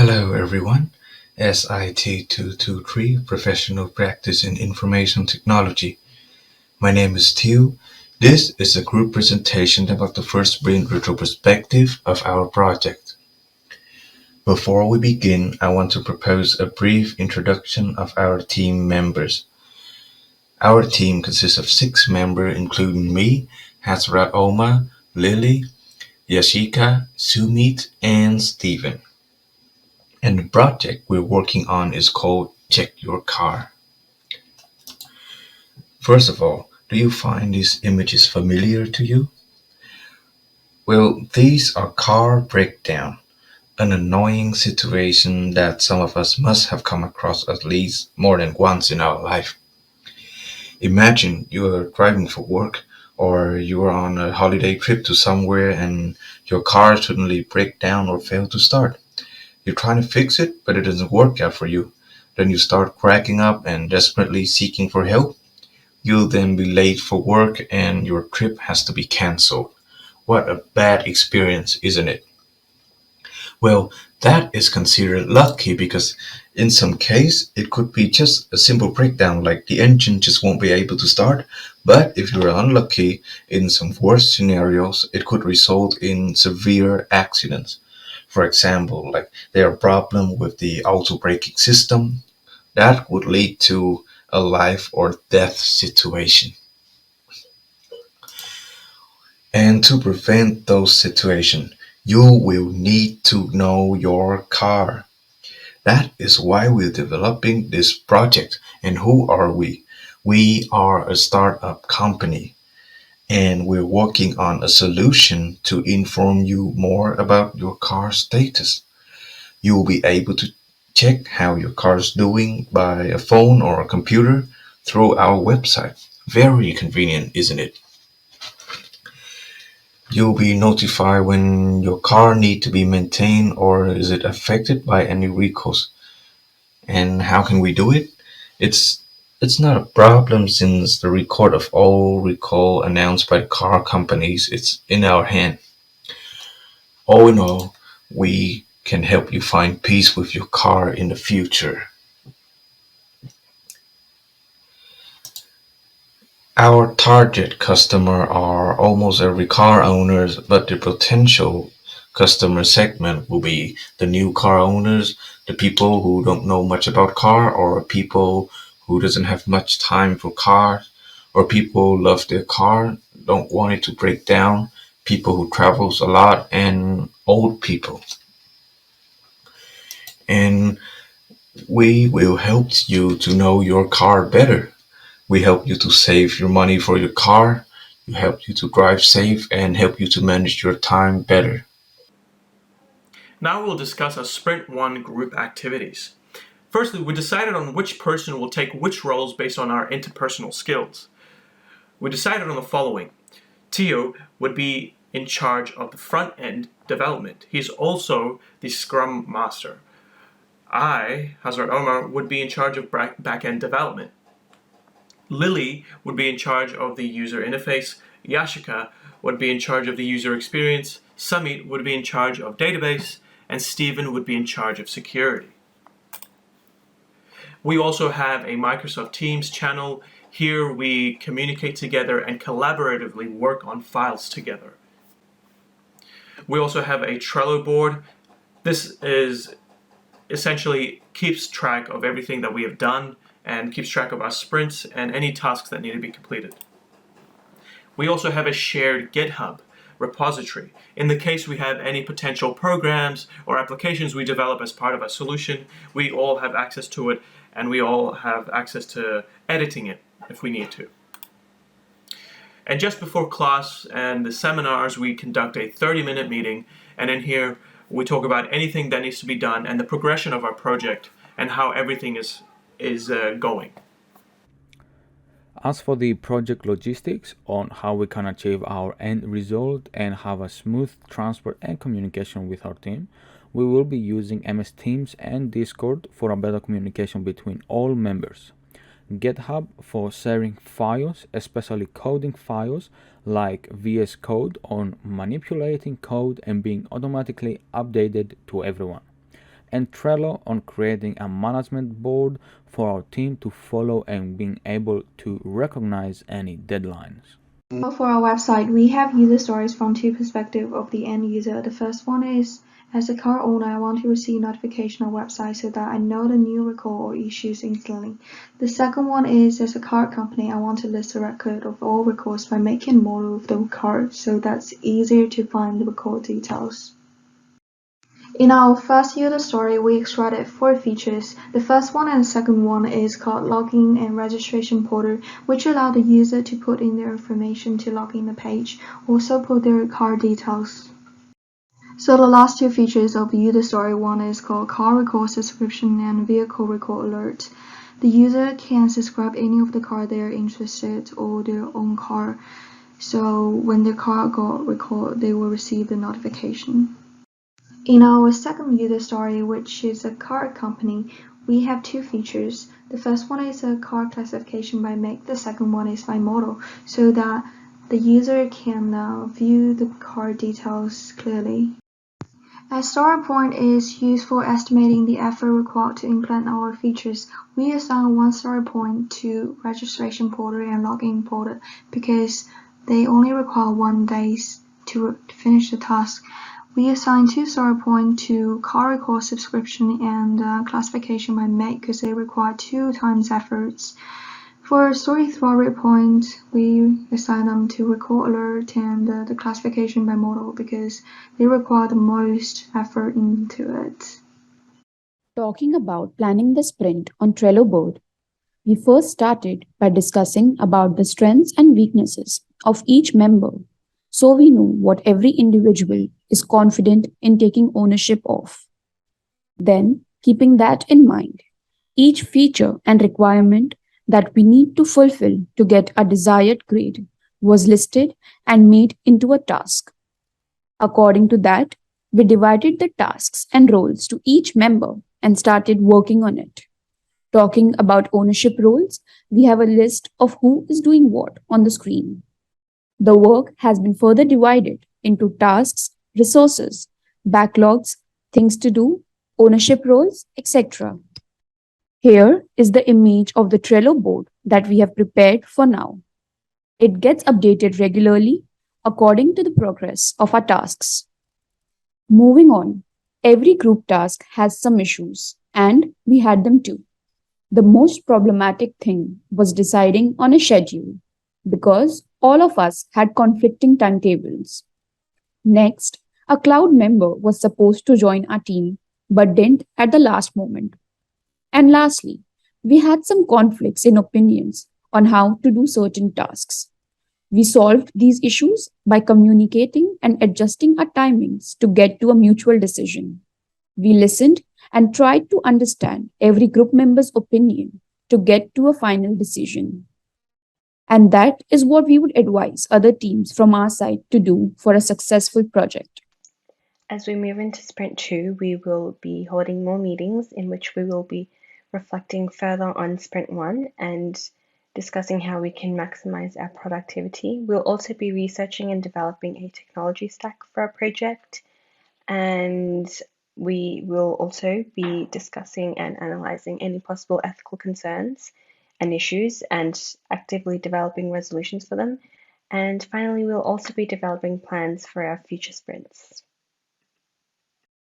Hello everyone, SIT223 Professional Practice in Information Technology. My name is Tew. This is a group presentation about the first sprint retroperspective of our project. Before we begin, I want to propose a brief introduction of our team members. Our team consists of 6 members including me, Hazrat Omar, Lily, Yashika, Sumit, and Stephen. And the project we're working on is called Check Your Car. First of all, do you find these images familiar to you? Well, these are car breakdown, an annoying situation that some of us must have come across at least more than once in our life. Imagine you are driving for work or you are on a holiday trip to somewhere and your car suddenly breaks down or fails to start. You're trying to fix it, but it doesn't work out for you. Then you start cracking up and desperately seeking for help. You'll then be late for work and your trip has to be cancelled. What a bad experience, isn't it? Well, that is considered lucky because in some case it could be just a simple breakdown like the engine just won't be able to start. But if you're unlucky, in some worse scenarios, it could result in severe accidents. For example, like there are problem with the auto braking system, that would lead to a life or death situation. And to prevent those situations, you will need to know your car. That is why we're developing this project. And who are we? We are a startup company and we're working on a solution to inform you more about your car status. You will be able to check how your car is doing by a phone or a computer through our website. Very convenient, isn't it? You'll be notified when your car needs to be maintained or is it affected by any recalls. And how can we do it? It's it's not a problem since the record of all recall announced by the car companies is in our hand. All in all, we can help you find peace with your car in the future. Our target customer are almost every car owners, but the potential customer segment will be the new car owners, the people who don't know much about car, or people who doesn't have much time for cars, or people who love their car, don't want it to break down, people who travels a lot, and old people. And we will help you to know your car better. We help you to save your money for your car. We help you to drive safe and help you to manage your time better. Now we'll discuss our Sprint 1 group activities. Firstly, we decided on which person will take which roles based on our interpersonal skills. We decided on the following. Tio would be in charge of the front-end development. He's also the Scrum Master. I, Hazrat Omar, would be in charge of back-end development. Lily would be in charge of the user interface. Yashika would be in charge of the user experience. Sumit would be in charge of database. And Stephen would be in charge of security. We also have a Microsoft Teams channel. Here we communicate together and collaboratively work on files together. We also have a Trello board. This is essentially keeps track of everything that we have done and keeps track of our sprints and any tasks that need to be completed. We also have a shared GitHub repository. In the case we have any potential programs or applications we develop as part of a solution, we all have access to it and we all have access to editing it if we need to. And just before class and the seminars, we conduct a 30-minute meeting, and in here we talk about anything that needs to be done and the progression of our project and how everything is going. As for the project logistics on how we can achieve our end result and have a smooth transport and communication with our team, we will be using MS Teams and Discord for a better communication between all members. GitHub for sharing files, especially coding files like VS Code on manipulating code and being automatically updated to everyone. and Trello on creating a management board for our team to follow and being able to recognize any deadlines. For our website, we have user stories from two perspectives of the end user. The first one is, as a car owner, I want to receive notification on website so that I know the new record or issues instantly. The second one is, as a car company, I want to list a record of all records by making a model of the car so that's easier to find the record details. In our first user story, we extracted 4 features. The first one and second one is called Login and Registration Portal, which allow the user to put in their information to log in the page, also put their car details. So the last 2 features of the user story, one is called Car Record Subscription and Vehicle Record Alert. The user can subscribe any of the car they're interested or their own car. So when their car got recorded, they will receive the notification. In our second user story, which is a car company, we have 2 features. The first one is a car classification by make, the second one is by model, so that the user can view the car details clearly. A story point is used for estimating the effort required to implement our features. We assign 1 story point to registration portal and login portal because they only require 1 day to finish the task. We assign 2 story points to car record subscription and classification by make because they require 2 times efforts. For story throw point, we assign them to record alert and the classification by model because they require the most effort into it. Talking about planning the sprint on Trello board, we first started by discussing about the strengths and weaknesses of each member so we know what every individual is confident in taking ownership of. Then, keeping that in mind, each feature and requirement that we need to fulfill to get a desired grade was listed and made into a task. According to that, we divided the tasks and roles to each member and started working on it. Talking about ownership roles, we have a list of who is doing what on the screen. The work has been further divided into tasks, resources, backlogs, things to do, ownership roles, etc. Here is the image of the Trello board that we have prepared for now. It gets updated regularly according to the progress of our tasks. Moving on, every group task has some issues, and we had them too. The most problematic thing was deciding on a schedule because all of us had conflicting timetables. Next, a cloud member was supposed to join our team but didn't at the last moment. And lastly, we had some conflicts in opinions on how to do certain tasks. We solved these issues by communicating and adjusting our timings to get to a mutual decision. We listened and tried to understand every group member's opinion to get to a final decision. And that is what we would advise other teams from our side to do for a successful project. As we move into Sprint 2, we will be holding more meetings in which we will be reflecting further on Sprint 1 and discussing how we can maximize our productivity. We'll also be researching and developing a technology stack for our project, and we will also be discussing and analyzing any possible ethical concerns and issues and actively developing resolutions for them. And finally, we'll also be developing plans for our future sprints.